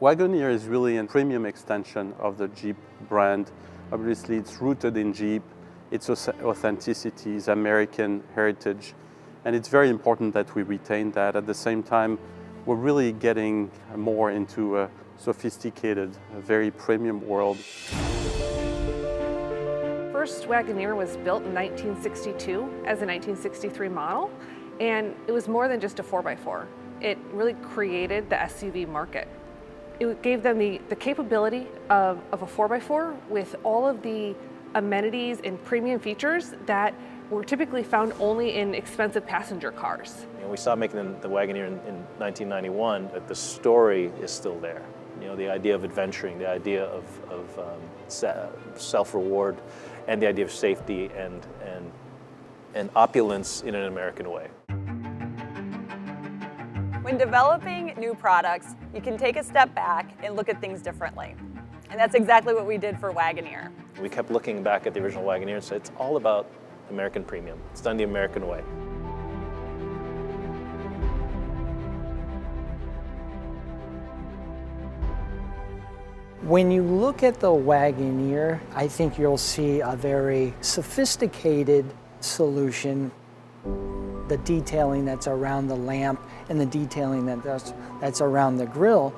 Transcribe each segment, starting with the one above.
Wagoneer is really a premium extension of the Jeep brand. Obviously, it's rooted in Jeep, its authenticity, its American heritage, and it's very important that we retain that. At the same time, we're really getting more into a sophisticated, very premium world. First Wagoneer was built in 1962 as a 1963 model, and it was more than just a 4x4. It really created the SUV market. It gave them the capability of a 4x4 with all of the amenities and premium features that were typically found only in expensive passenger cars. We stopped making the Wagoneer in 1991, but the story is still there. The idea of adventuring, the idea of self-reward, and the idea of safety and opulence in an American way. When developing new products, you can take a step back and look at things differently. And that's exactly what we did for Wagoneer. We kept looking back at the original Wagoneer and said, it's all about American premium. It's done the American way. When you look at the Wagoneer, I think you'll see a very sophisticated solution. The detailing that's around the lamp and the detailing that's around the grille.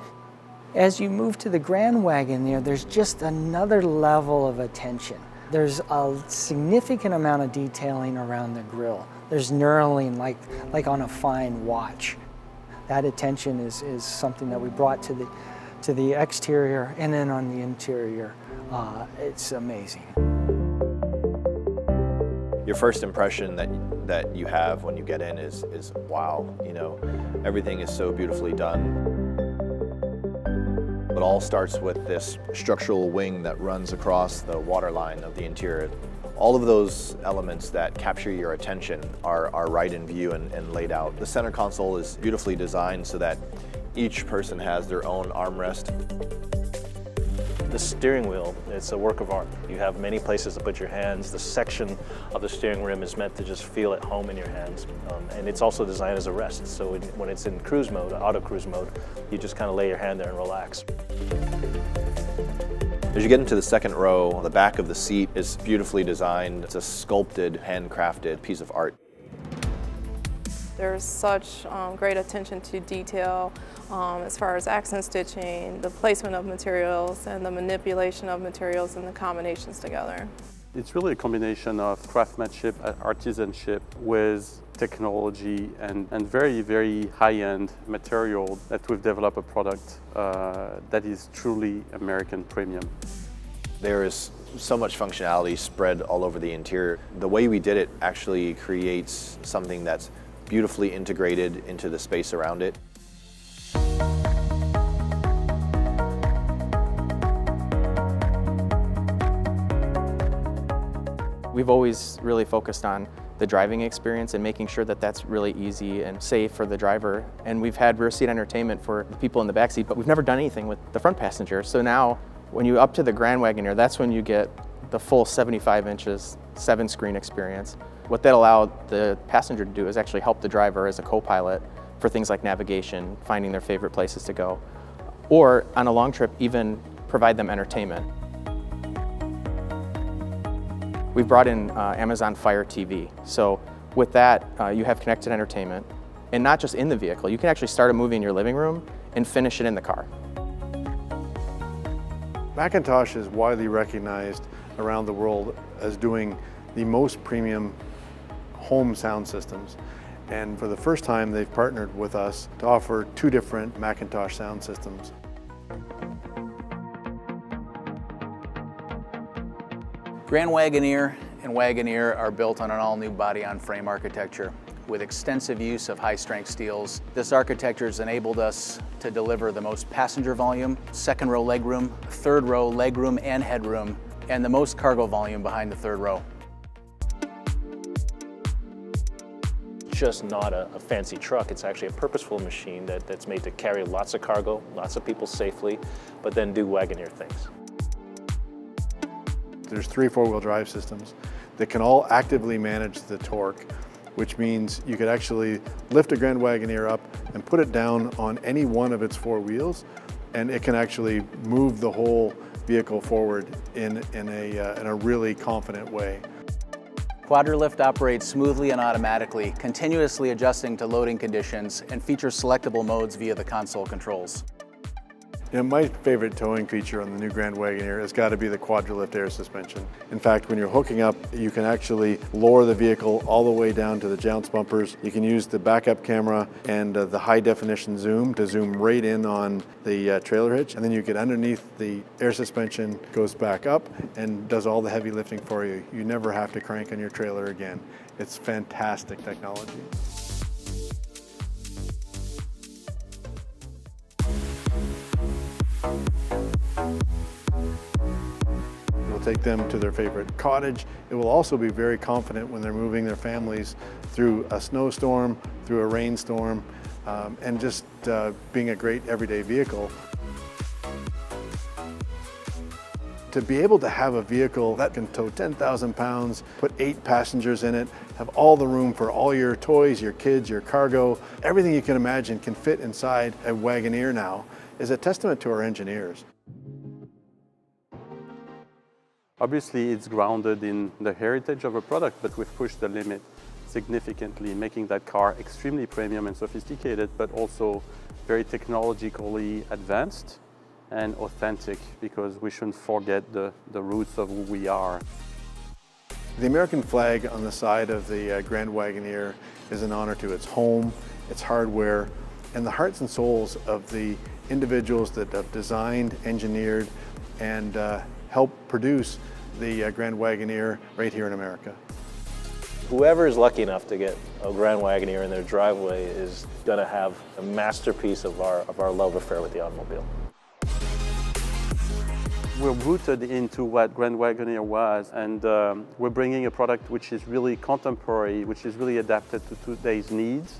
As you move to the Grand Wagoneer, there's just another level of attention. There's a significant amount of detailing around the grille. There's knurling like on a fine watch. That attention is something that we brought to the exterior, and then on the interior, it's amazing. Your first impression that you have when you get in is wow, everything is so beautifully done. It all starts with this structural wing that runs across the waterline of the interior. All of those elements that capture your attention are right in view and laid out. The center console is beautifully designed so that each person has their own armrest. The steering wheel, it's a work of art. You have many places to put your hands. The section of the steering rim is meant to just feel at home in your hands. And it's also designed as a rest. So when it's in cruise mode, auto cruise mode, you just kind of lay your hand there and relax. As you get into the second row, the back of the seat is beautifully designed. It's a sculpted, handcrafted piece of art. There's such great attention to detail as far as accent stitching, the placement of materials, and the manipulation of materials and the combinations together. It's really a combination of craftsmanship, artisanship with technology and very, very high-end material that we've developed a product that is truly American premium. There is so much functionality spread all over the interior. The way we did it actually creates something that's beautifully integrated into the space around it. We've always really focused on the driving experience and making sure that that's really easy and safe for the driver. And we've had rear seat entertainment for the people in the back seat, but we've never done anything with the front passenger. So now, when you up to the Grand Wagoneer, that's when you get the full 75 inches, 7-screen experience. What that allowed the passenger to do is actually help the driver as a co-pilot for things like navigation, finding their favorite places to go, or on a long trip, even provide them entertainment. We've brought in Amazon Fire TV. So with that, you have connected entertainment, and not just in the vehicle. You can actually start a movie in your living room and finish it in the car. Macintosh is widely recognized around the world as doing the most premium home sound systems. And for the first time, they've partnered with us to offer 2 different Macintosh sound systems. Grand Wagoneer and Wagoneer are built on an all-new body-on-frame architecture with extensive use of high-strength steels. This architecture has enabled us to deliver the most passenger volume, second-row legroom, third-row legroom and headroom, and the most cargo volume behind the third row. Just not a fancy truck. It's actually a purposeful machine that's made to carry lots of cargo, lots of people safely, but then do Wagoneer things. There's 3 4-wheel drive systems that can all actively manage the torque, which means you could actually lift a Grand Wagoneer up and put it down on any one of its 4 wheels and it can actually move the whole vehicle forward in a really confident way. Quadrilift operates smoothly and automatically, continuously adjusting to loading conditions, and features selectable modes via the console controls. You know, my favorite towing feature on the new Grand Wagoneer has got to be the Quadrilift air suspension. In fact, when you're hooking up, you can actually lower the vehicle all the way down to the jounce bumpers. You can use the backup camera and the high definition zoom to zoom right in on the trailer hitch, and then you get underneath the air suspension, goes back up and does all the heavy lifting for you. You never have to crank on your trailer again. It's fantastic technology. Take them to their favorite cottage. It will also be very confident when they're moving their families through a snowstorm, through a rainstorm, and just being a great everyday vehicle. To be able to have a vehicle that can tow 10,000 pounds, put 8 passengers in it, have all the room for all your toys, your kids, your cargo, everything you can imagine can fit inside a Wagoneer now, is a testament to our engineers. Obviously, it's grounded in the heritage of a product, but we've pushed the limit significantly, making that car extremely premium and sophisticated, but also very technologically advanced and authentic, because we shouldn't forget the roots of who we are. The American flag on the side of the Grand Wagoneer is an honor to its home, its hardware, and the hearts and souls of the individuals that have designed, engineered, and helped produce the Grand Wagoneer right here in America. Whoever is lucky enough to get a Grand Wagoneer in their driveway is going to have a masterpiece of our love affair with the automobile. We're rooted into what Grand Wagoneer was, and we're bringing a product which is really contemporary, which is really adapted to today's needs,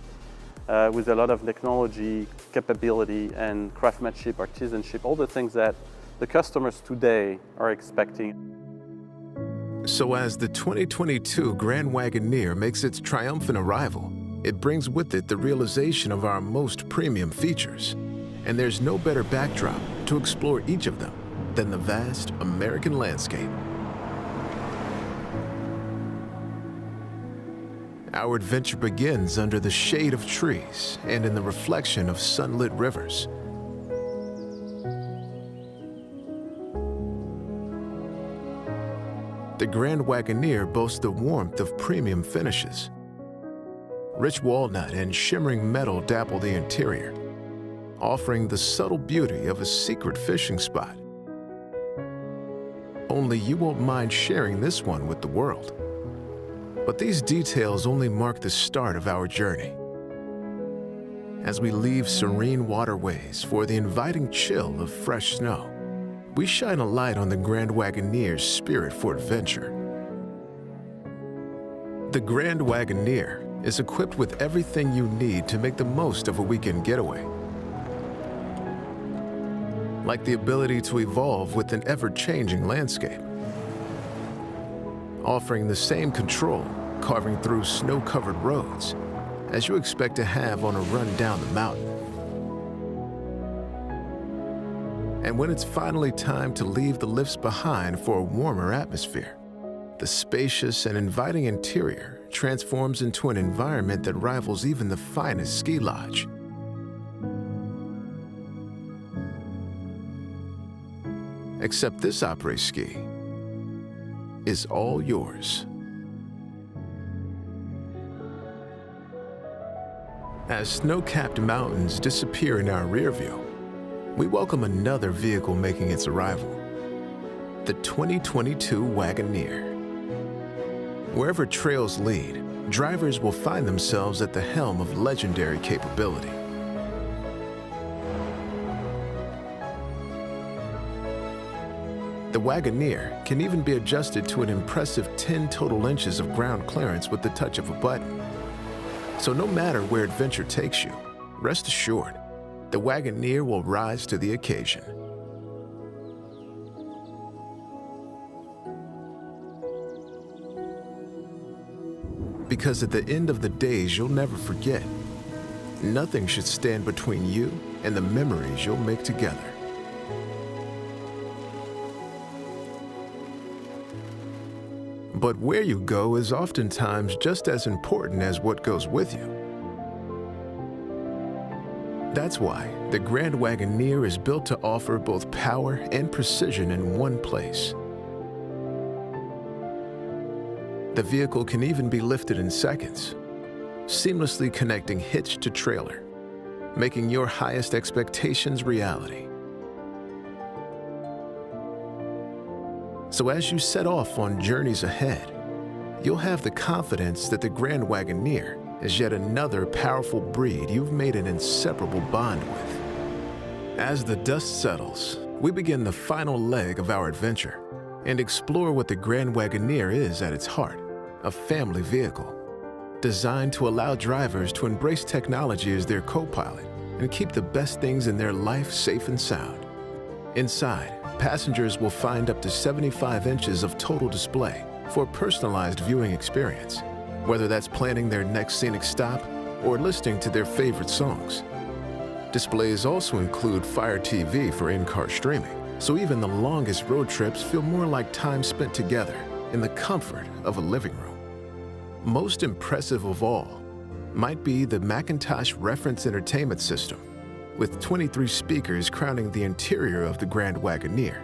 with a lot of technology, capability, and craftsmanship, artisanship, all the things that the customers today are expecting. So as the 2022 Grand Wagoneer makes its triumphant arrival, it brings with it the realization of our most premium features. And there's no better backdrop to explore each of them than the vast American landscape. Our adventure begins under the shade of trees and in the reflection of sunlit rivers. The Grand Wagoneer boasts the warmth of premium finishes. Rich walnut and shimmering metal dapple the interior, offering the subtle beauty of a secret fishing spot. Only you won't mind sharing this one with the world. But these details only mark the start of our journey. As we leave serene waterways for the inviting chill of fresh snow, we shine a light on the Grand Wagoneer's spirit for adventure. The Grand Wagoneer is equipped with everything you need to make the most of a weekend getaway. Like the ability to evolve with an ever-changing landscape, offering the same control carving through snow-covered roads as you expect to have on a run down the mountain. And when it's finally time to leave the lifts behind for a warmer atmosphere, the spacious and inviting interior transforms into an environment that rivals even the finest ski lodge. Except this après-ski is all yours. As snow-capped mountains disappear in our rear view, we welcome another vehicle making its arrival, the 2022 Wagoneer. Wherever trails lead, drivers will find themselves at the helm of legendary capability. The Wagoneer can even be adjusted to an impressive 10 total inches of ground clearance with the touch of a button. So no matter where adventure takes you, rest assured, the Wagoneer will rise to the occasion. Because at the end of the days you'll never forget, nothing should stand between you and the memories you'll make together. But where you go is oftentimes just as important as what goes with you. That's why the Grand Wagoneer is built to offer both power and precision in one place. The vehicle can even be lifted in seconds, seamlessly connecting hitch to trailer, making your highest expectations reality. So as you set off on journeys ahead, you'll have the confidence that the Grand Wagoneer is yet another powerful breed you've made an inseparable bond with. As the dust settles, we begin the final leg of our adventure and explore what the Grand Wagoneer is at its heart, a family vehicle designed to allow drivers to embrace technology as their co-pilot and keep the best things in their life safe and sound. Inside, passengers will find up to 75 inches of total display for a personalized viewing experience, whether that's planning their next scenic stop or listening to their favorite songs. Displays also include Fire TV for in-car streaming, so even the longest road trips feel more like time spent together in the comfort of a living room. Most impressive of all might be the Macintosh Reference Entertainment System, with 23 speakers crowning the interior of the Grand Wagoneer.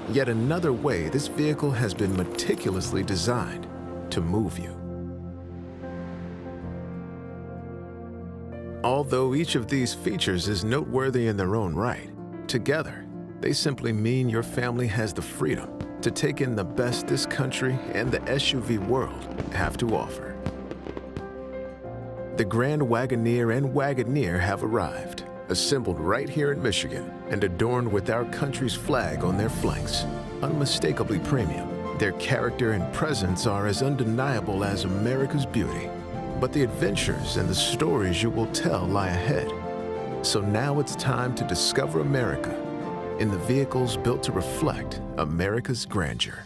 Yet another way this vehicle has been meticulously designed to move you. Although each of these features is noteworthy in their own right, together, they simply mean your family has the freedom to take in the best this country and the SUV world have to offer. The Grand Wagoneer and Wagoneer have arrived, assembled right here in Michigan and adorned with our country's flag on their flanks. Unmistakably premium, their character and presence are as undeniable as America's beauty. But the adventures and the stories you will tell lie ahead. So now it's time to discover America in the vehicles built to reflect America's grandeur.